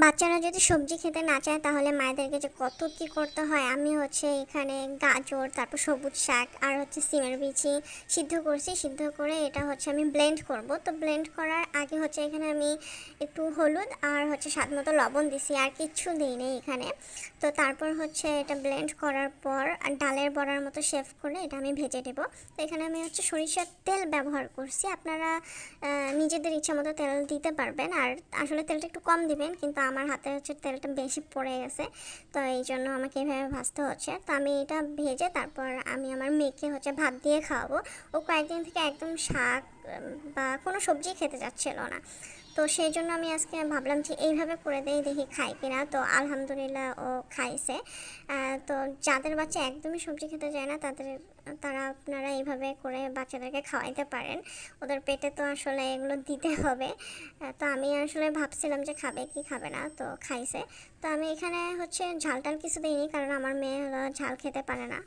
বাচ্চারা যদি সবজি খেতে না চায় তাহলে মায়েদেরকে যে কত কি করতে হয়। আমি হচ্ছে এখানে গাজর, তারপর সবুজ শাক আর হচ্ছে সিমের বিচি সিদ্ধ করছি। সিদ্ধ করে এটা হচ্ছে আমি ব্লেন্ড করব। তো ব্লেন্ড করার আগে হচ্ছে এখানে আমি একটু হলুদ আর হচ্ছে স্বাদ মতো লবণ দিছি, আর কিচ্ছু দিইনি এখানে। তো তারপর হচ্ছে এটা ব্লেন্ড করার পর ডালের বড়ার মতো শেফ করে এটা আমি ভেজে দেব। তো এখানে আমি হচ্ছে সরিষার তেল ব্যবহার করছি। আপনারা নিজেদের ইচ্ছা মতো তেল দিতে পারবেন, আর আসলে তেলটা একটু কম দিবেন, কিন্তু আমার হাতে হচ্ছে তেলটা বেশি পড়ে গেছে, তো এই জন্য আমাকে এভাবে ভাজতে হচ্ছে। তো আমি এটা ভেজে তারপর আমি আমার মেয়েকে হচ্ছে ভাত দিয়ে খাওয়াবো। ও কয়েকদিন থেকে একদম শাক বা কোনো সবজি খেতে যাচ্ছিল না। তো সেই জন্য আমি আজকে ভাবলাম যে এইভাবে করে দেই, দেখি খাই কিনা। তো আলহামদুলিল্লাহ ও খাইছে। তো যাদের বাচ্চা একদমই সবজি খেতে চায় না তারা আপনারা এইভাবে করে বাচ্চাদেরকে খাওয়াইতে পারেন। ওদের পেটে তো আসলে এগুলো দিতে হবে। তো আমি আসলে ভাবছিলাম যে খাবে কি খাবে না, তো খাইছে। তো আমি এখানে হচ্ছে ঝাল টাল কিছু দিইনি, কারণ আমার মেয়ে হলো ঝাল খেতে পারে না।